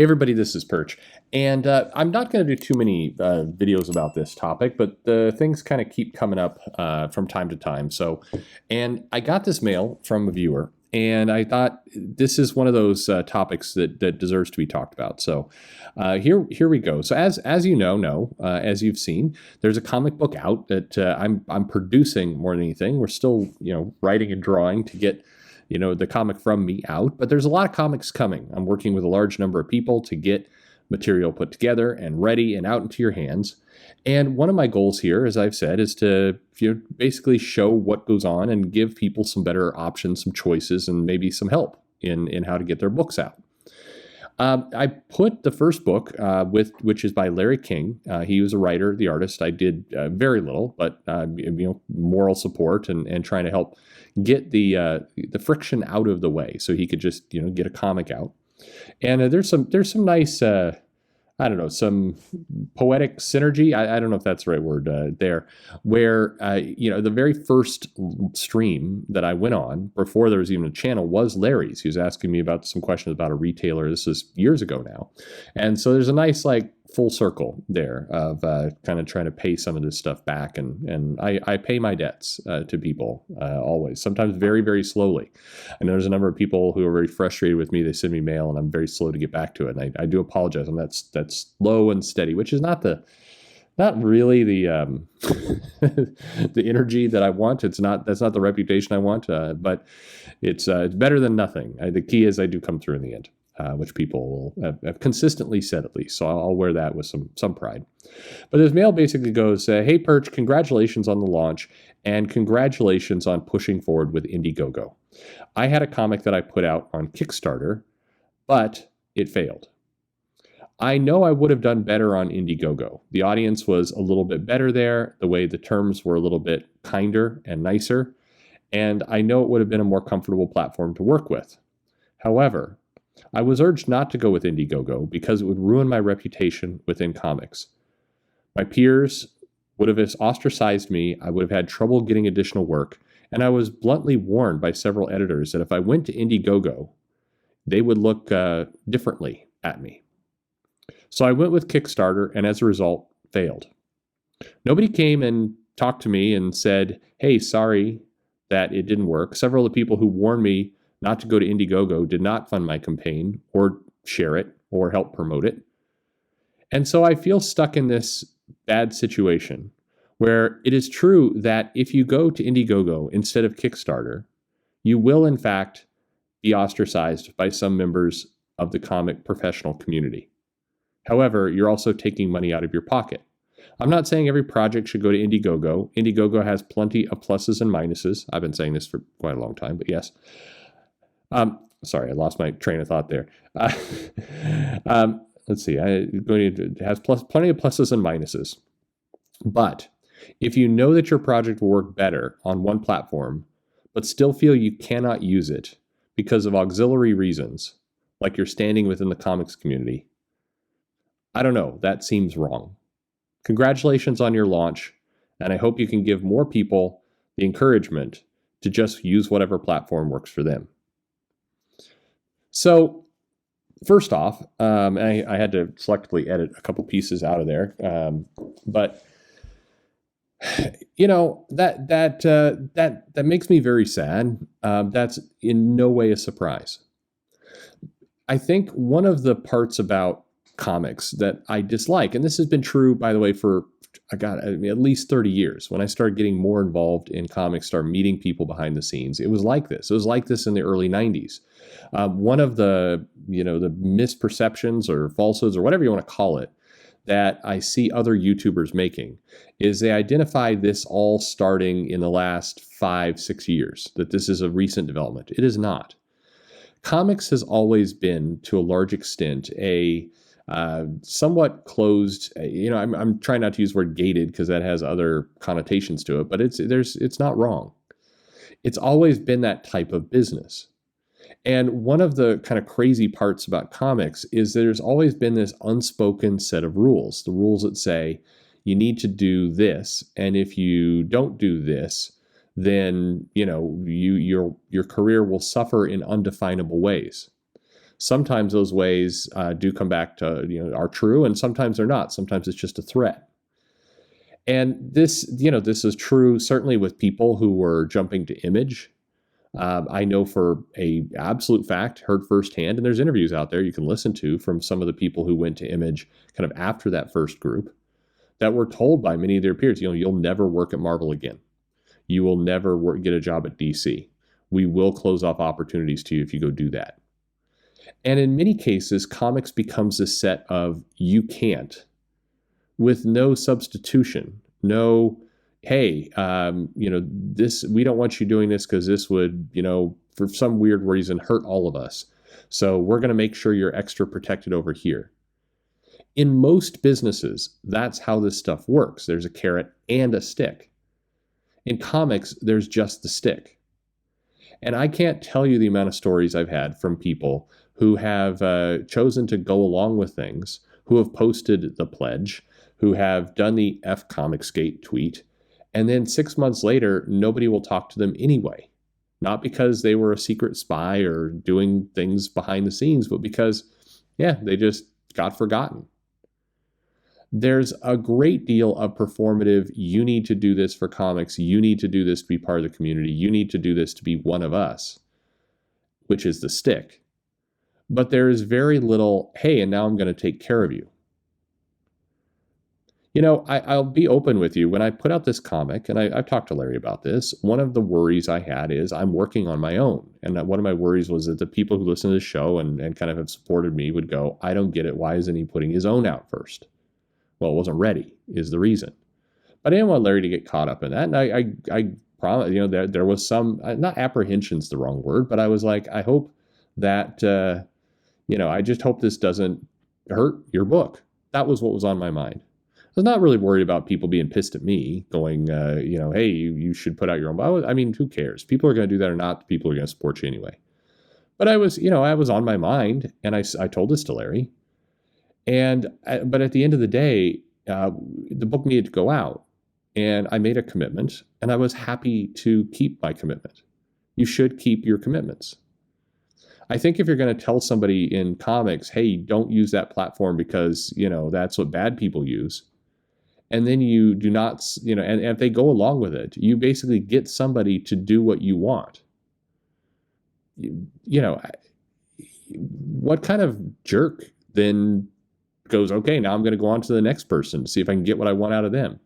Hey everybody, this is Perch, and I'm not going to do too many videos about this topic, but the things kind of keep coming up from time to time. And I got this mail from a viewer, and I thought this is one of those topics that deserves to be talked about. So here we go. So as you know, as you've seen, there's a comic book out that I'm producing more than anything. We're still writing and drawing to get the comic from me out, but there's a lot of comics coming. I'm working with a large number of people to get material put together and ready and out into your hands. And one of my goals here, as I've said, is to basically show what goes on and give people some better options, some choices, and maybe some help in how to get their books out. I put the first book, which is by Larry King. He was a writer, the artist. I did very little, but moral support and trying to help get the friction out of the way, so he could just get a comic out. And there's some nice some poetic synergy. I don't know if that's the right word there, where the very first stream that I went on before there was even a channel was Larry's. He was asking me about some questions about a retailer. This is years ago now, and so there's a nice full circle there of kind of trying to pay some of this stuff back, and I pay my debts to people always, sometimes very, very slowly. I know there's a number of people who are very frustrated with me. They send me mail and I'm very slow to get back to it, and I do apologize. And that's slow and steady, which is not really the the energy that I want. That's not the reputation I want, but it's better than nothing. The key is I do come through in the end. Which people will have consistently said, at least. So I'll wear that with some pride. But this mail basically goes, hey, Perch, congratulations on the launch, and congratulations on pushing forward with Indiegogo. I had a comic that I put out on Kickstarter, but it failed. I know I would have done better on Indiegogo. The audience was a little bit better there. The way the terms were a little bit kinder and nicer. And I know it would have been a more comfortable platform to work with. However, I was urged not to go with Indiegogo because it would ruin my reputation within comics. My peers would have ostracized me, I would have had trouble getting additional work, and I was bluntly warned by several editors that if I went to Indiegogo, they would look differently at me. So I went with Kickstarter, and as a result, failed. Nobody came and talked to me and said, hey, sorry that it didn't work. Several of the people who warned me not to go to Indiegogo did not fund my campaign or share it or help promote it. And so I feel stuck in this bad situation where it is true that if you go to Indiegogo instead of Kickstarter, you will in fact be ostracized by some members of the comic professional community. However, you're also taking money out of your pocket. I'm not saying every project should go to Indiegogo. Indiegogo has plenty of pluses and minuses. I've been saying this for quite a long time, but yes. Sorry, I lost my train of thought there. Let's see. It has plenty of pluses and minuses. But if you know that your project will work better on one platform, but still feel you cannot use it because of auxiliary reasons, like you're standing within the comics community, I don't know, that seems wrong. Congratulations on your launch, and I hope you can give more people the encouragement to just use whatever platform works for them. So first off, I had to selectively edit a couple pieces out of there, but that makes me very sad. That's in no way a surprise. I think one of the parts about comics that I dislike, and this has been true, by the way, for at least 30 years. When I started getting more involved in comics, started meeting people behind the scenes, it was like this. It was like this in the early 90s. One of the misperceptions or falsehoods or whatever you want to call it that I see other YouTubers making is they identify this all starting in the last 5-6 years, that this is a recent development. It is not. Comics has always been, to a large extent, a somewhat closed, I'm trying not to use the word gated because that has other connotations to it, but it's not wrong. It's always been that type of business. And one of the kind of crazy parts about comics is there's always been this unspoken set of rules, the rules that say you need to do this, and if you don't do this, then your career will suffer in undefinable ways. Sometimes those ways do come back to, are true, and sometimes they're not. Sometimes it's just a threat. And this is true certainly with people who were jumping to image. I know for a absolute fact, heard firsthand, and there's interviews out there you can listen to from some of the people who went to image kind of after that first group, that were told by many of their peers, you'll never work at Marvel again. You will never get a job at DC. We will close off opportunities to you if you go do that. And in many cases, comics becomes a set of you can't, with no substitution, no, hey, this, we don't want you doing this because this would, for some weird reason, hurt all of us. So we're going to make sure you're extra protected over here. In most businesses, that's how this stuff works. There's a carrot and a stick. In comics, there's just the stick. And I can't tell you the amount of stories I've had from people who have chosen to go along with things, who have posted the pledge, who have done the F Comicsgate tweet, and then 6 months later, nobody will talk to them anyway. Not because they were a secret spy or doing things behind the scenes, but because, they just got forgotten. There's a great deal of performative, you need to do this for comics, you need to do this to be part of the community, you need to do this to be one of us, which is the stick. But there is very little, hey, and now I'm going to take care of you. I'll be open with you. When I put out this comic, and I've talked to Larry about this, one of the worries I had is I'm working on my own. And one of my worries was that the people who listen to the show and kind of have supported me would go, I don't get it. Why isn't he putting his own out first? Well, it wasn't ready is the reason. But I didn't want Larry to get caught up in that. And I promise, there was some, not apprehension's the wrong word, but I was like, I hope that, I just hope this doesn't hurt your book. That was what was on my mind. I was not really worried about people being pissed at me going, hey, you should put out your own. I mean, who cares? People are going to do that or not. People are going to support you anyway. But I was on my mind, and I told this to Larry. But at the end of the day, the book needed to go out, and I made a commitment, and I was happy to keep my commitment. You should keep your commitments. I think if you're going to tell somebody in comics, hey, don't use that platform because, that's what bad people use, and then you do not, and if they go along with it, you basically get somebody to do what you want. What kind of jerk then goes, okay, now I'm going to go on to the next person to see if I can get what I want out of them?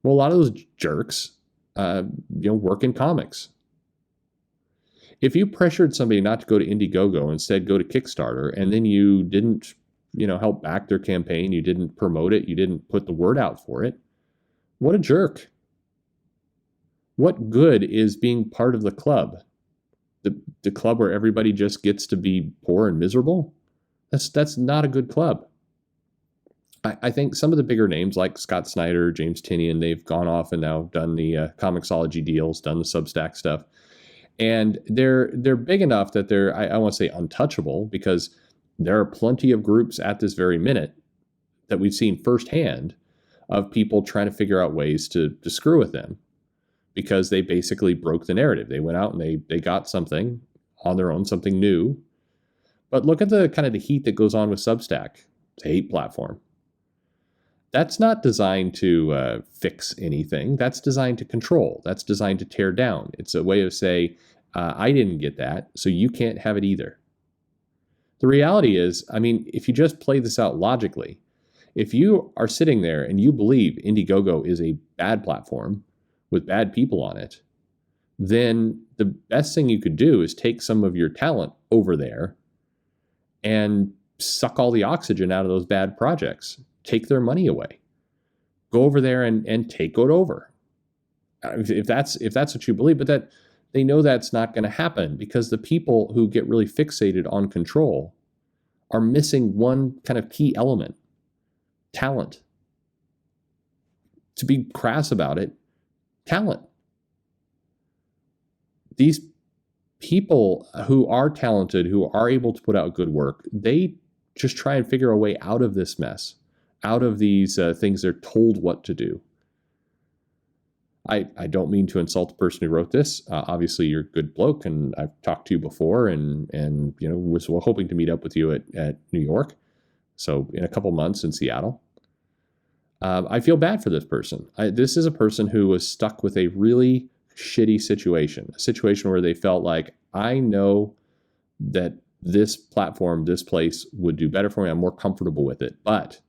Well, a lot of those jerks, work in comics. If you pressured somebody not to go to Indiegogo, instead go to Kickstarter, and then you didn't, help back their campaign, you didn't promote it, you didn't put the word out for it, what a jerk. What good is being part of the club? The club where everybody just gets to be poor and miserable? That's not a good club. I think some of the bigger names like Scott Snyder, James Tynion, they've gone off and now done the Comixology deals, done the Substack stuff. And they're big enough that they're, I won't say untouchable, because there are plenty of groups at this very minute that we've seen firsthand of people trying to figure out ways to screw with them because they basically broke the narrative. They went out and they got something on their own, something new. But look at the kind of the heat that goes on with Substack. It's a hate platform. That's not designed to fix anything. That's designed to control. That's designed to tear down. It's a way of say, I didn't get that, so you can't have it either. The reality is, if you just play this out logically, if you are sitting there and you believe Indiegogo is a bad platform with bad people on it, then the best thing you could do is take some of your talent over there and suck all the oxygen out of those bad projects. Take their money away. Go over there and take it over. If that's what you believe, but that they know that's not going to happen because the people who get really fixated on control are missing one kind of key element: talent. To be crass about it, talent. These people who are talented, who are able to put out good work, they just try and figure a way out of this mess, out of these things they're told what to do. I don't mean to insult the person who wrote this. Obviously, you're a good bloke, and I've talked to you before, and was hoping to meet up with you at New York. So in a couple months in Seattle. I feel bad for this person. This is a person who was stuck with a really shitty situation, a situation where they felt like, I know that this platform, this place would do better for me. I'm more comfortable with it, but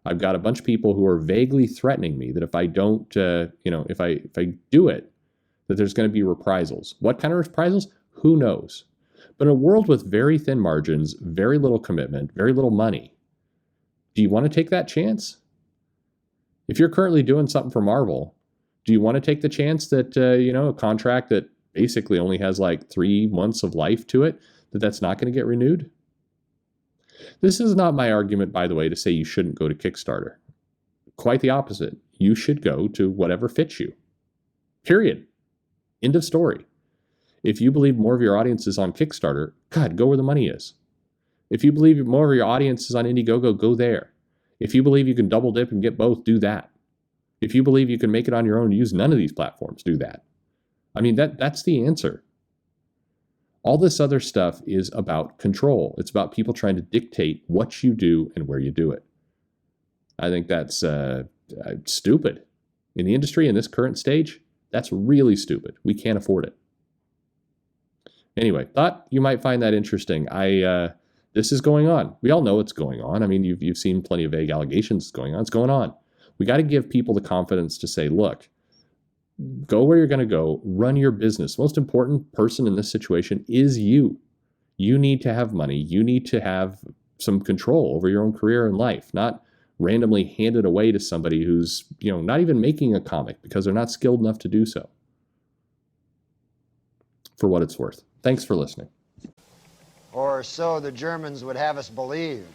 I've got a bunch of people who are vaguely threatening me that if I don't, if I do it, that there's going to be reprisals. What kind of reprisals? Who knows? But in a world with very thin margins, very little commitment, very little money, do you want to take that chance? If you're currently doing something for Marvel, do you want to take the chance that, a contract that basically only has like 3 months of life to it, that's not going to get renewed? This is not my argument, by the way, to say you shouldn't go to Kickstarter. Quite the opposite. You should go to whatever fits you. Period. End of story. If you believe more of your audience is on Kickstarter, God, go where the money is. If you believe more of your audience is on Indiegogo, go there. If you believe you can double dip and get both, do that. If you believe you can make it on your own, use none of these platforms, do that. I mean, that's the answer. All this other stuff is about control. It's about people trying to dictate what you do and where you do it. I think that's stupid. In the industry, in this current stage, that's really stupid. We can't afford it. Anyway, thought you might find that interesting. This is going on. We all know it's going on. I mean, you've seen plenty of vague allegations going on. It's going on. We got to give people the confidence to say, look, go where you're going to go, run your business. The most important person in this situation is you. You need to have money. You need to have some control over your own career and life, not randomly hand it away to somebody who's, not even making a comic because they're not skilled enough to do so. For what it's worth. Thanks for listening. Or so the Germans would have us believe.